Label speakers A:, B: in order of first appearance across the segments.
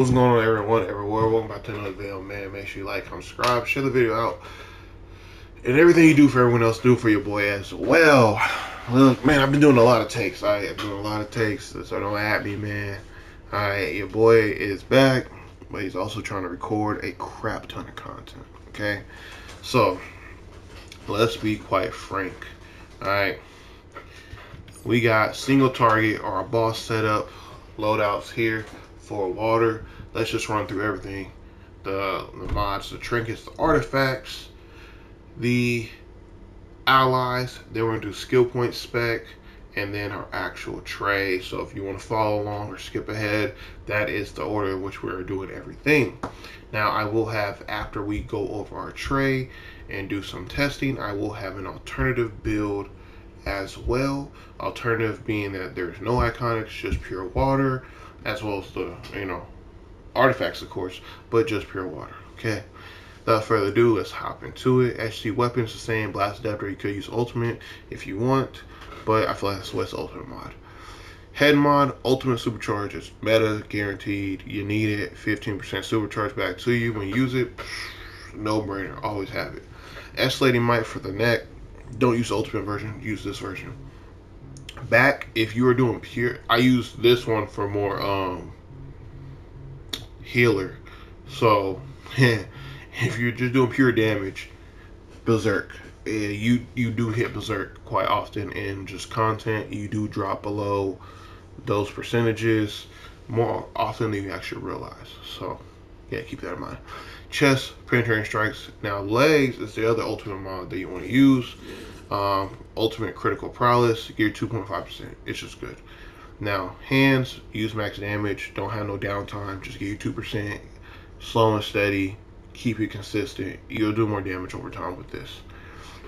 A: What's going on, everyone, everywhere? Welcome back to another video, man. Make sure you like, comment, subscribe, share the video out, and everything you do for everyone else, do for your boy as well. Look, man, I've been doing a lot of takes. I've been doing a lot of takes, so don't at me, man. Alright, your boy is back, but he's also trying to record a crap ton of content. Okay, so let's be quite frank. Alright, we got single target or a boss setup, loadouts here for water. Let's just run through everything. The mods, the trinkets, the artifacts, the allies. Then we're going to do skill point spec, and then our actual tray. So if you want to follow along or skip ahead, that is the order in which we're doing everything. Now I will have, after we go over our tray and do some testing, I will have an alternative build as well. Alternative being that there's no iconics, just pure water, as well as the artifacts, of course, but just pure water. Okay, without further ado, let's hop into it. HC weapons, the same. Blast adapter, you could use ultimate if you want, but I feel like that's what's ultimate mod. Head mod, ultimate supercharge is meta, guaranteed. You need it. 15% supercharge back to you when you use it. No brainer, always have it. Escalating might for the neck. Don't use the ultimate version, use this version. Back, if you are doing pure, I use this one for more healer. So if you're just doing pure damage, berserk. You do hit berserk quite often in just content. You do drop below those percentages more often than you actually realize. So yeah, keep that in mind. Chest, penetrating strikes. Now legs is the other ultimate mod that you want to use. Ultimate critical prowess, gear 2.5%. It's just good. Now hands, use max damage. Don't have no downtime. Just give you 2%. Slow and steady. Keep it consistent. You'll do more damage over time with this.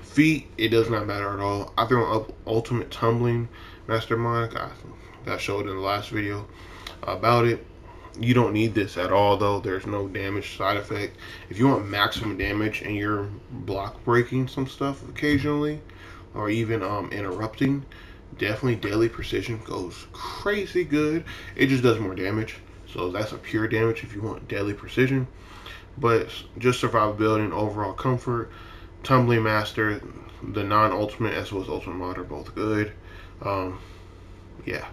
A: Feet, it does not matter at all. I throw up ultimate tumbling mastermind. I showed in the last video about it. You don't need this at all, though. There's no damage side effect. If you want maximum damage and you're block breaking some stuff occasionally, or even interrupting, definitely deadly precision goes crazy good. It just does more damage, so that's a pure damage if you want deadly precision. But just survivability and overall comfort. Tumbling master, the non-ultimate as well as ultimate mod are both good. Yeah.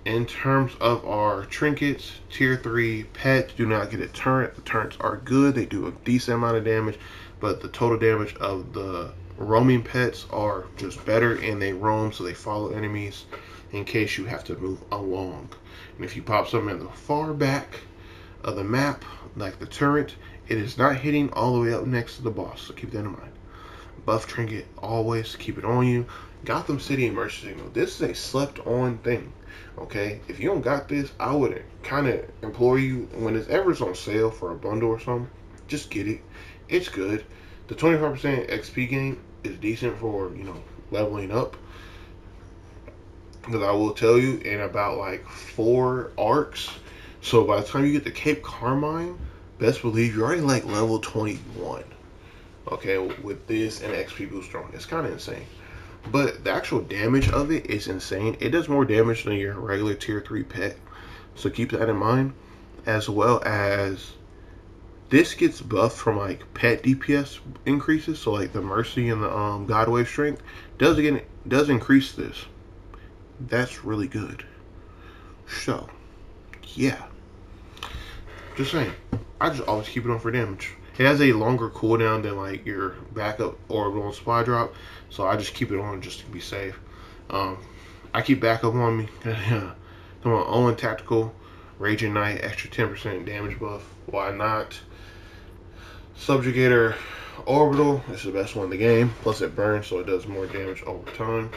A: In terms of our trinkets, tier 3 pets do not get a turret. The turrets are good. They do a decent amount of damage, but the total damage of the roaming pets are just better, and they roam, so they follow enemies in case you have to move along. And if you pop something at the far back of the map, like the turret, it is not hitting all the way up next to the boss, so keep that in mind. Buff trinket, always keep it on you. Gotham City Emergency Signal. This is a slept on thing. Okay, if you don't got this, I would kind of implore you, when it's ever on sale for a bundle or something, just get it. It's good. The 25% XP gain is decent for leveling up. Because I will tell you, in about like 4 arcs, so by the time you get to Cape Carmine, best believe you're already like level 21. Okay, with this and XP booster on, it's kind of insane. But the actual damage of it is insane. It does more damage than your regular tier 3 pet, so keep that in mind. As well as this gets buffed from like pet DPS increases, so like the Mercy and the God Wave Strength does increase this. That's really good. So yeah, just saying. I just always keep it on for damage. It has a longer cooldown than like your backup orbital and supply drop, so I just keep it on just to be safe. I keep backup on me. Come on, Owen Tactical, Raging Knight, extra 10% damage buff. Why not? Subjugator Orbital is the best one in the game. Plus it burns, so it does more damage over time.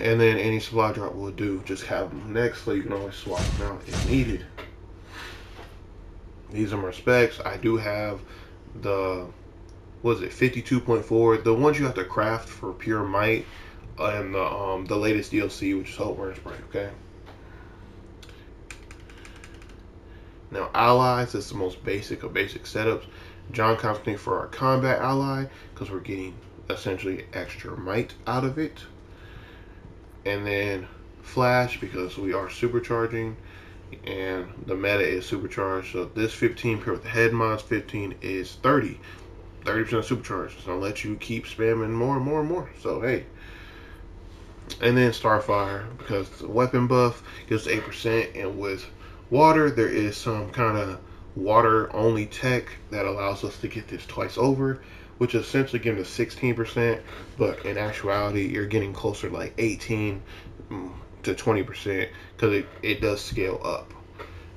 A: And then any supply drop will do. Just have them next, so you can always swap them out if needed. These are my specs. I do have the, what is it, 52.4. The ones you have to craft for pure might, and the latest DLC, which is Hope Burns Bright. Okay. Now allies is the most basic of basic setups. John Constantine for our combat ally, because we're getting essentially extra might out of it. And then Flash, because we are supercharging. and the meta is supercharged. So this 15 paired with the head mods 15 is 30% supercharged. It's gonna let you keep spamming more and more and more. So hey. And then Starfire, because the weapon buff gives 8%, and with water there is some kind of water only tech that allows us to get this twice over, which is essentially giving us 16%, but in actuality you're getting closer to like 18 to 20% because it does scale up.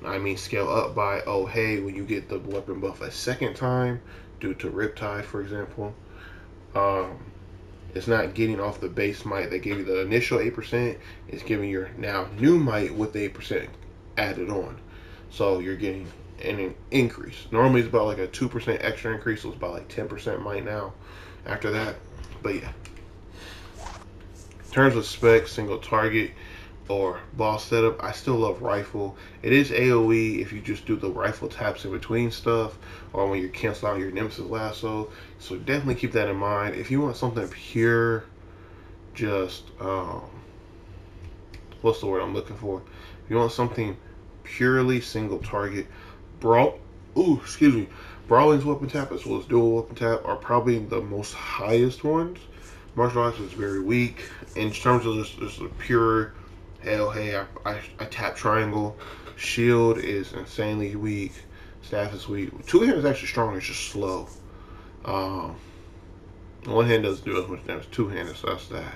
A: I mean scale up by, oh hey, when you get the weapon buff a second time due to Riptide, for example, it's not getting off the base might that gave you the initial 8%. It's giving your now new might with the 8% added on. So you're getting an increase. Normally it's about like a 2% extra increase. So it's about like 10% might now after that. But yeah. In terms of specs, single target or boss setup, I still love rifle. It is AoE if you just do the rifle taps in between stuff or when you cancel out your Nemesis lasso. So definitely keep that in mind. If you want something pure, just what's the word I'm looking for? If you want something purely single target, Brawling's weapon tap as well as dual weapon tap are probably the most highest ones. Martial arts is very weak. In terms of just a pure, hell, hey, I tap triangle. Shield is insanely weak. Staff is weak. Two hand is actually stronger. It's just slow. One hand doesn't do as much damage. Two handed, so that's that.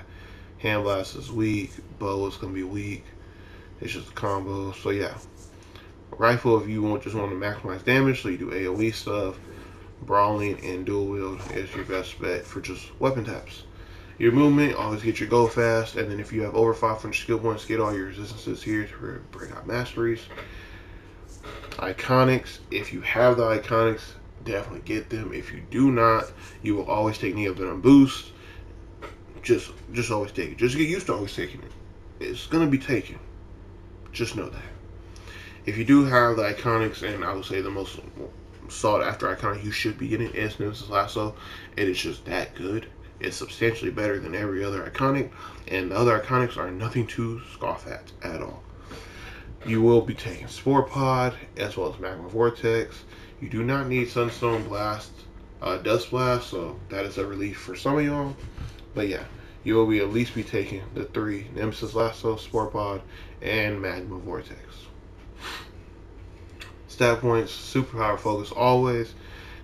A: Hand blast is weak. Bow is gonna be weak. It's just a combo. So yeah, rifle if you just want to maximize damage, so you do AOE stuff. Brawling and dual wield is your best bet for just weapon taps. Your movement, always get your go fast, and then if you have over 500 skill points, get all your resistances here to break out masteries. Iconics, if you have the iconics, definitely get them. If you do not, you will always take Neo Venom Boost. Just always take it. Just get used to always taking it. It's gonna be taken. Just know that. If you do have the iconics, and I would say the most sought after iconic you should be getting is Nemesis Lasso. It is just that good. It's substantially better than every other iconic, and the other iconics are nothing to scoff at all. You will be taking Spore Pod as well as Magma Vortex. You do not need Sunstone Blast, Dust Blast, so that is a relief for some of y'all. But yeah, you will at least be taking the 3 Nemesis Lasso, Spore Pod, and Magma Vortex. Stat points, superpower focus always.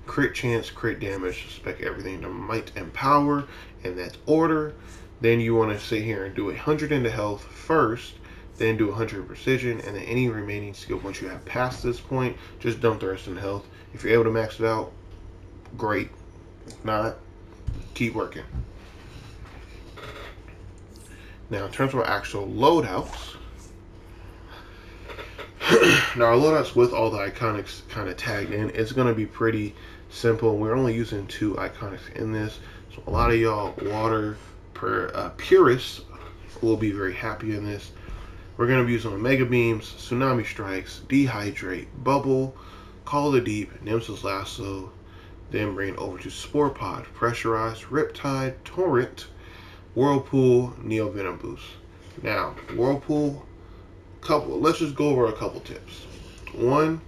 A: Crit chance, crit damage, spec everything to might and power, and that's order. Then you want to sit here and do 100 into health first, then do 100 in precision, and then any remaining skill points you have past this point, just dump the rest in health. If you're able to max it out, great. If not, keep working. Now, in terms of actual loadouts, now our loadouts with all the iconics kind of tagged in, it's going to be pretty simple. We're only using 2 iconics in this, so a lot of y'all water purists will be very happy in this. We're going to be using Omega Beams, Tsunami Strikes, Dehydrate, Bubble, Call of the Deep, Nemesis Lasso, then bring it over to Spore Pod, Pressurized, Riptide, Torrent, Whirlpool, Neo Venom Boost. Now, Whirlpool, let's just go over a couple tips. One,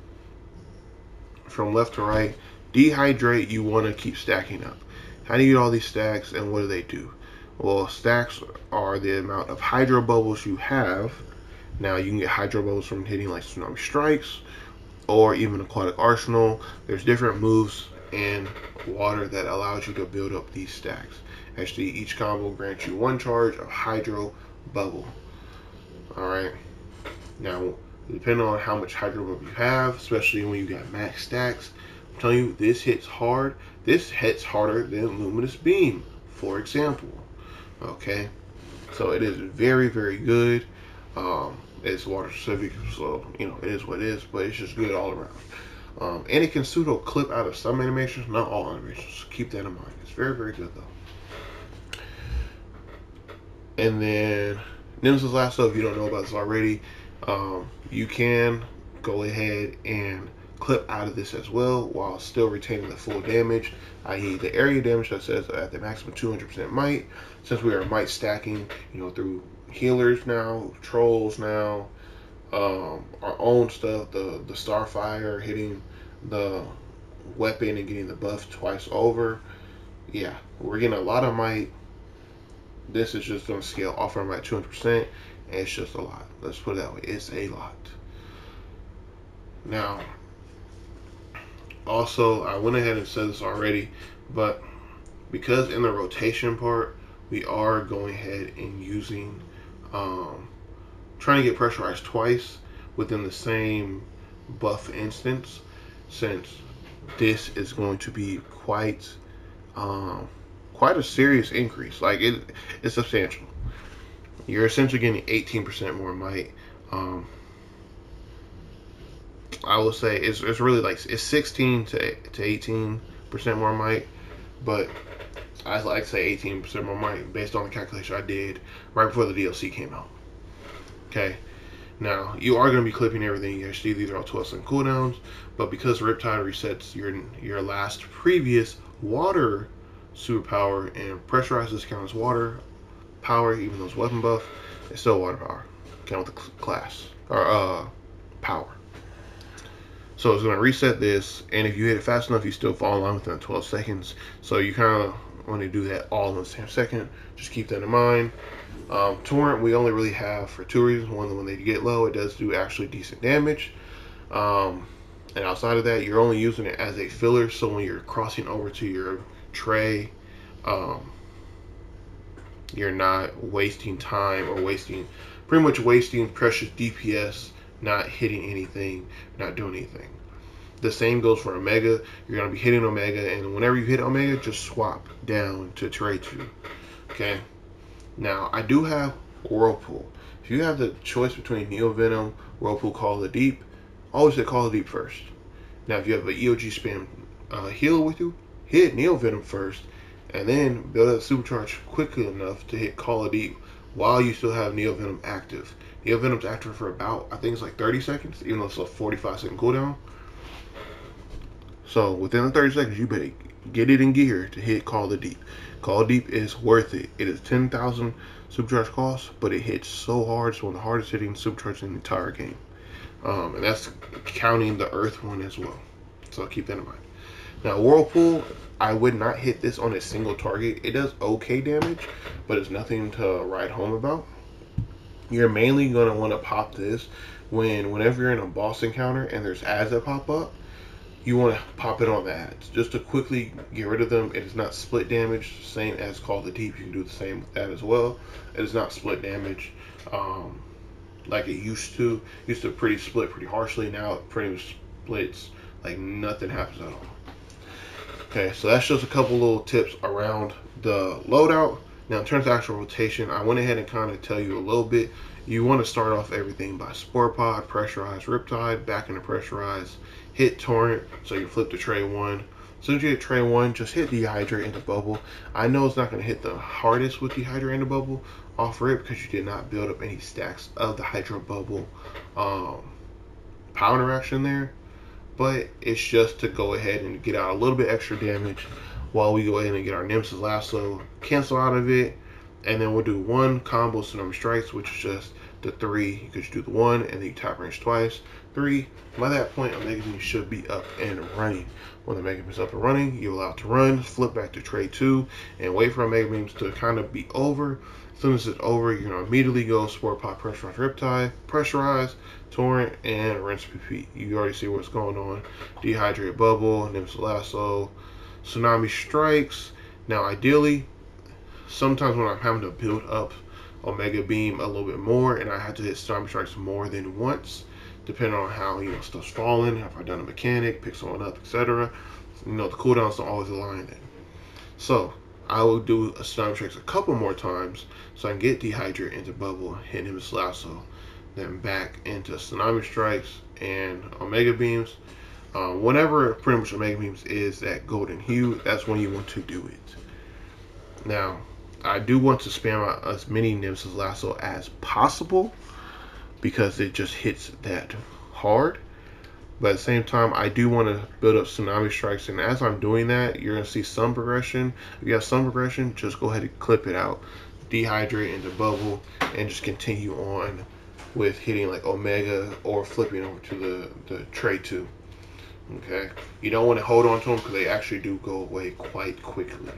A: from left to right, Dehydrate, you want to keep stacking up. How do you get all these stacks, and what do? Well, stacks are the amount of hydro bubbles you have. Now, you can get hydro bubbles from hitting like Tsunami Strikes or even Aquatic Arsenal. There's different moves in water that allows you to build up these stacks. Actually, each combo grants you 1 charge of hydro bubble. Alright. Now, depending on how much hydro bubble you have, especially when you got max stacks, I'm telling you, this hits hard. This hits harder than Luminous Beam, for example. Okay, so it is very, very good. It's water specific, so you know it is what it is, but it's just good all around. And it can pseudo clip out of some animations, not all animations. So keep that in mind. It's very, very good though. And then Nemesis Lasso, if you don't know about this already, you can go ahead and clip out of this as well while still retaining the full damage, i.e. the area damage that says at the maximum 200% might. Since we are might stacking, you know, through healers now, trolls now, our own stuff, the Starfire hitting the weapon and getting the buff twice over. Yeah, we're getting a lot of might. This is just going to scale off from at 200%, and it's just a lot. Let's put it that way. It's a lot. Now, also, I went ahead and said this already, but because in the rotation part, we are going ahead and using, trying to get pressurized twice within the same buff instance, since this is going to be quite a serious increase. Like it's substantial. You're essentially getting 18% more might. I will say it's really like it's 16 to 18% more might, but I like to say 18% more might based on the calculation I did right before the DLC came out. Okay. Now, you are going to be clipping everything. You see these are all 12-second cooldowns, but because Riptide resets your last previous water superpower and pressurizes count as water power, even though it's weapon buff, it's still water power. Count with the class or power. So it's going to reset this, and if you hit it fast enough, you still fall in line within 12 seconds. So you kind of want to do that all in the same second. Just keep that in mind. Torrent we only really have for two reasons. One, when they get low, it does do actually decent damage. And outside of that, you're only using it as a filler. So when you're crossing over to your tray, you're not wasting time or pretty much wasting precious DPS, not hitting anything, not doing anything. The same goes for Omega. You're going to be hitting Omega, and whenever you hit Omega, just swap down to Tray 2. Okay? Now, I do have Whirlpool. If you have the choice between Neo Venom, Whirlpool, Call of the Deep, always hit Call of the Deep first. Now, if you have an EOG spam healer with you, hit Neo Venom first, and then build up Supercharge quickly enough to hit Call of the Deep while you still have Neo Venom active. Neo Venom's active for about, I think it's like 30 seconds, even though it's a 45-second cooldown. So within the 30 seconds, you better get it in gear to hit Call of the Deep. Call of Deep is worth it. It is 10,000 supercharge cost, but it hits so hard. It's one of the hardest hitting supercharges in the entire game. And that's counting the Earth one as well. So keep that in mind. Now, Whirlpool, I would not hit this on a single target. It does okay damage, but it's nothing to write home about. You're mainly going to want to pop this whenever you're in a boss encounter and there's ads that pop up. You want to pop it on the ads just to quickly get rid of them. It is not split damage, same as Call of the Deep. You can do the same with that as well. It is not split damage like it used to. It used to pretty split pretty harshly. Now it pretty much splits like nothing happens at all. Okay, so that's just a couple little tips around the loadout. Now in terms of actual rotation, I went ahead and kind of tell you a little bit. You want to start off everything by Spore Pod, Pressurized Riptide, back into Pressurized, hit Torrent, so you flip to Tray 1. As soon as you hit Tray 1, just hit Dehydrate into Bubble. I know it's not going to hit the hardest with Dehydrate into Bubble off rip because you did not build up any stacks of the Hydro Bubble power interaction there. But it's just to go ahead and get out a little bit extra damage while we go ahead and get our Nemesis Lasso, cancel out of it, and then we'll do one combo Tsunami Strikes, which is just the 3, because you do the 1 and then you tap range twice. 3, by that point, Omega Beam should be up and running. When the Omega Beam is up and running, you're allowed to run, flip back to Tray 2, and wait for Omega Beams to kind of be over. As soon as it's over, you're going to immediately go Spore Pod, Pressurized Riptide, Pressurize, Torrent, and Rinse Repeat. You already see what's going on. Dehydrate Bubble, Nemesis Lasso, Tsunami Strikes. Now, ideally, sometimes when I'm having to build up Omega Beam a little bit more, and I have to hit Tsunami Strikes more than once, depending on how stuff's falling, have I done a mechanic, pick someone up, etc. The cooldowns don't always align then. So I will do a Tsunami Strikes a couple more times so I can get Dehydrate into Bubble, hit Nemesis Lasso, then back into Tsunami Strikes and Omega Beams. Whenever pretty much Omega Beams is that golden hue, that's when you want to do it. Now, I do want to spam out as many Nemesis Lasso as possible because it just hits that hard. But at the same time, I do want to build up Tsunami Strikes, and as I'm doing that, you're going to see some progression. If you have some progression, just go ahead and clip it out, Dehydrate into Bubble, and just continue on with hitting like Omega or flipping over to the Tray 2. Okay, you don't want to hold on to them because they actually do go away quite quickly.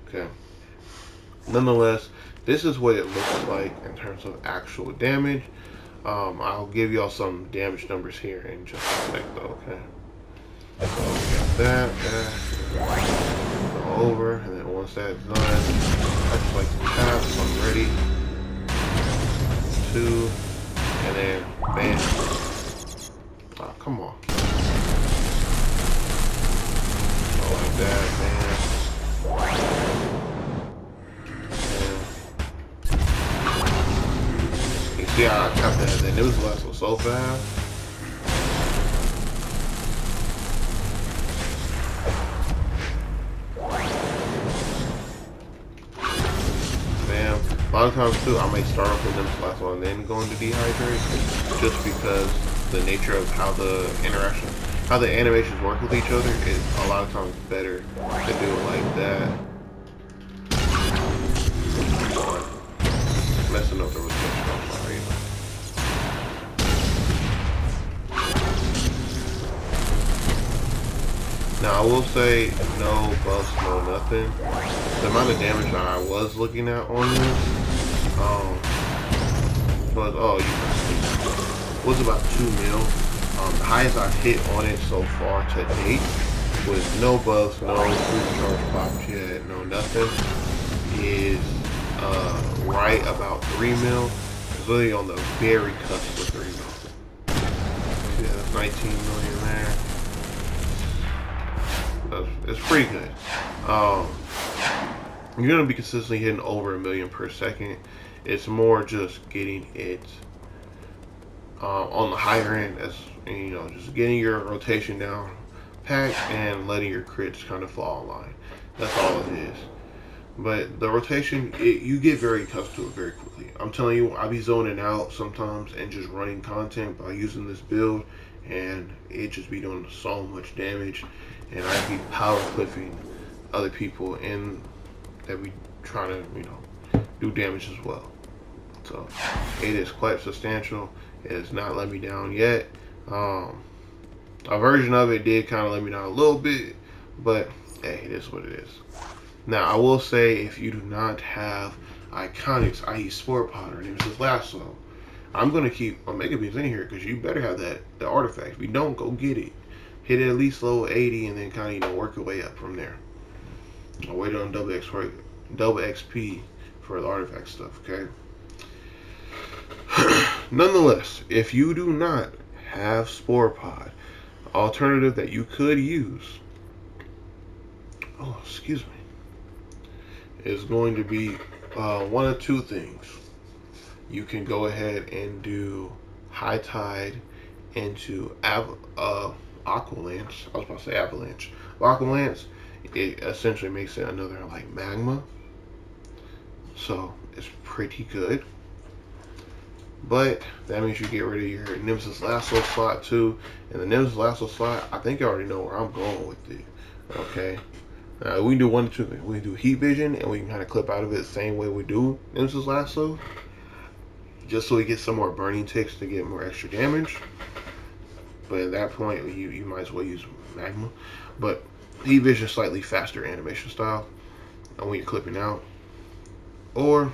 A: Okay, nonetheless, this is what it looks like in terms of actual damage. I'll give y'all some damage numbers here in just a sec though, okay? So we got that, go over, and then once that's done, I just like to tap, so I'm ready. 2, and then bam. Oh, come on. Oh, like that, man. See how I tapped that, then it was last one so fast. Bam. A lot of times too, I might start off with them last one and then go into dehydrate, just because the nature of how the interaction, how the animations work with each other is a lot of times better to do it like that. Messing up the rotation, I'm sorry. Now I will say no buffs, no nothing. The amount of damage that I was looking at on this, was about 2 mil. The highest I've hit on it so far to date with no buffs, no supercharge pop jet, no nothing, is right about 3 mil. It's really on the very cusp of 3 mil. Yeah, that's 19 million there. It's pretty good. You're gonna be consistently hitting over 1 million per second. It's more just getting it on the higher end, as you know, just getting your rotation down packed and letting your crits kind of fall in line. That's all it is. But the rotation, you get very accustomed to it very quickly. I'm telling you, I be zoning out sometimes and just running content by using this build, and it just be doing so much damage, and I be power clipping other people and that be trying to, you know, do damage as well. So it is quite substantial. It has not let me down yet. A version of it did kind of let me down a little bit, but hey, it is what it is. Now I will say, if you do not have iconics, i.e. Sport Pod or Nemesis Lasso, I'm gonna keep Omega Beams in here because you better have the artifact. If you don't, go get it. Hit it at least level 80 and then kind of, you know, work your way up from there. I'll wait on double XP for the artifact stuff, okay? Nonetheless, if you do not have Spore Pod, alternative that you could use, is going to be one of two things. You can go ahead and do High Tide into Aqualance. I was about to say Avalanche. Aqualance, it essentially makes it another like magma. So it's pretty good. But that means you get rid of your Nemesis Lasso slot too. And the Nemesis Lasso slot, I think you already know where I'm going with it. Okay. We can do one or two things. We can do Heat Vision and we can kind of clip out of it the same way we do Nemesis Lasso. Just so we get some more burning ticks to get more extra damage. But at that point, you might as well use Magma. But Heat Vision is slightly faster animation style. And when you're clipping out. Or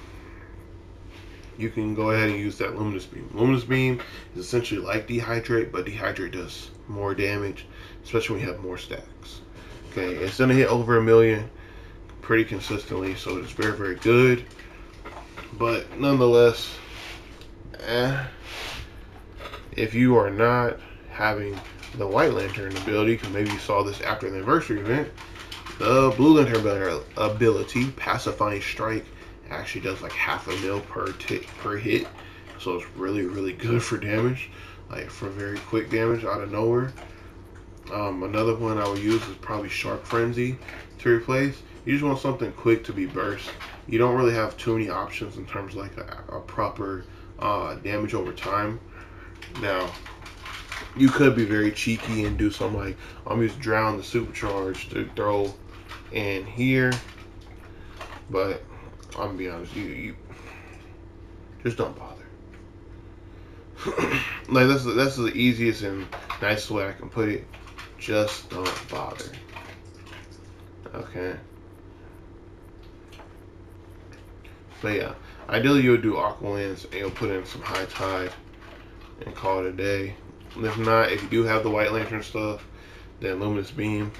A: you can go ahead and use that Luminous Beam. Luminous Beam is essentially like Dehydrate, but Dehydrate does more damage, especially when you have more stacks. Okay, it's gonna hit over 1 million pretty consistently, so it's very, very good. But nonetheless, if you are not having the White Lantern ability, because maybe you saw this after the anniversary event, the Blue Lantern ability, Pacifying Strike, actually does like 0.5 mil per hit, so it's really, really good for damage, like for very quick damage out of nowhere. Another one I would use is probably Shark Frenzy to replace. You just want something quick to be burst. You don't really have too many options in terms of like a proper damage over time. Now, you could be very cheeky and do something like, I'm using Drown the Supercharge to throw in here, but I'm gonna be honest, you just don't bother. Like that's the easiest and nicest way I can put it. Just don't bother. Okay. But yeah, ideally you'll do aqua lens and you'll put in some high tide and call it a day. If not, if you do have the white lantern stuff, then luminous beam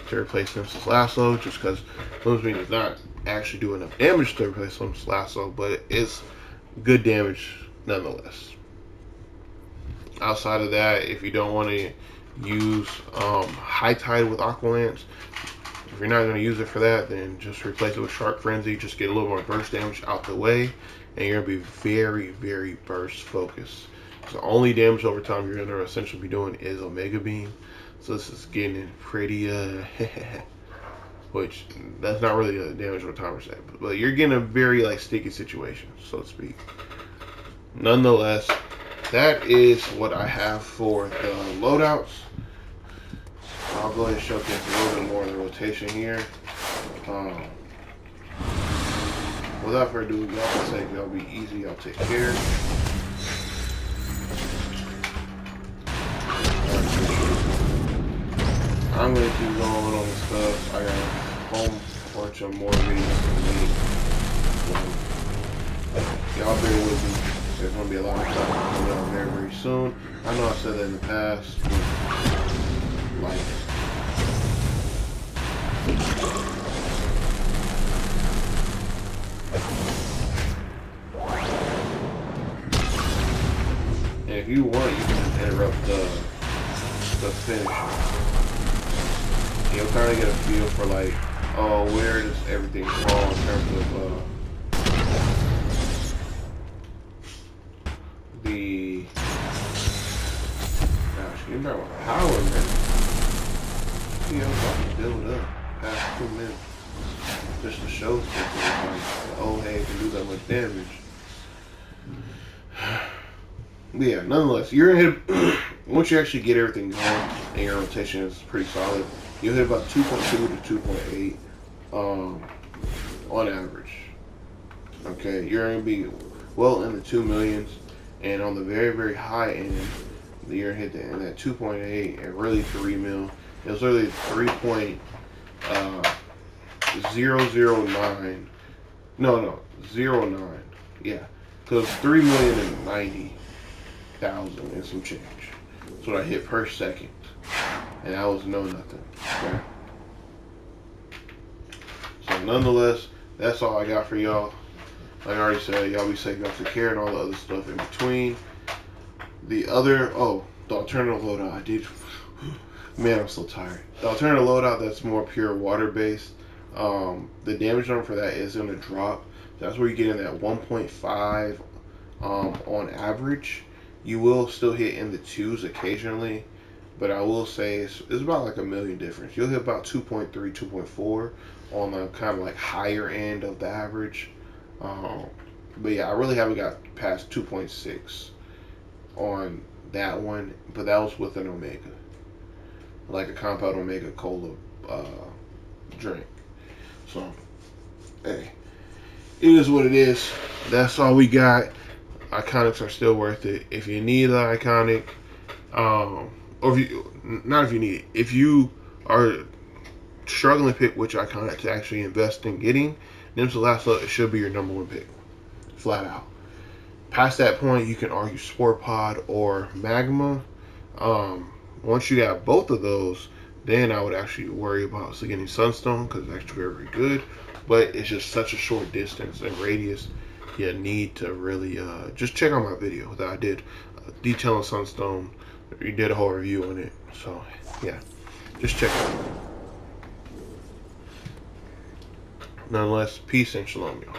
A: to replace Nemesis lasso, just because luminous beam does not actually do enough damage to replace Nemesis lasso, but it's good damage nonetheless. Outside of that, if you don't want to use high tide with aqua lens, if you're not going to use it for that, then just replace it with Shark Frenzy. Just get a little more burst damage out the way, and you're going to be very, very burst focused. The only damage over time you're going to essentially be doing is Omega Beam. So this is getting pretty, which that's not really a damage over time per se, but you're getting a very like sticky situation, so to speak. Nonetheless, that is what I have for the loadouts. I'll go ahead and showcase a little bit more of the rotation here. Without further ado, y'all can say y'all be easy, y'all take care. I'm gonna keep going on this stuff. I got a whole bunch of more videos to make. So, y'all bear with me. There's gonna be a lot of stuff coming out very, very soon. I know I said that in the past. Like, and if you want, you can interrupt the finish. You'll kind of get a feel for like, oh, where does everything fall in terms of the. Gosh, you're talking about power, man. Yeah, I'm about to build up past 2 minutes just to show something like, oh, hey, it can do that much damage. But yeah, nonetheless, you're gonna hit once you actually get everything going and your rotation is pretty solid. You'll hit about 2.2 to 2.8 on average. Okay, you're going to be well in the 2 millions, and on the very, very high end, you're going to hit in that 2.8 and really 3 mil. It was really 3.009. No, 09. Yeah, so it's 3,090,000 and some change. That's what I hit per second. And that was no nothing. Okay. So nonetheless, that's all I got for y'all. Like I already said, y'all be safe, y'all take care, and all the other stuff in between. The alternative loadout I did. Man, I'm so tired. The alternative loadout that's more pure water based. The damage number for that is gonna drop. That's where you get in that 1.5 on average. You will still hit in the 2s occasionally. But I will say it's about like a million difference. You'll hit about 2.3, 2.4 on the kind of like higher end of the average. But yeah, I really haven't got past 2.6 on that one. But that was with an Omega, like a compound Omega Cola drink. So, hey, it is what it is. That's all we got. Iconics are still worth it. If you need the iconic, or if you need it, if you are struggling to pick which iconic to actually invest in getting, Nemesis Lasso, it should be your number 1 pick, flat out. Past that point, you can argue Sport Pod or Magma. Once you got both of those, then I would actually worry about getting Sunstone, because it's actually very, very good. But it's just such a short distance and radius. You need to really just check out my video that I did detailing Sunstone. We did a whole review on it, so yeah, just check it out. Nonetheless, peace and shalom, y'all.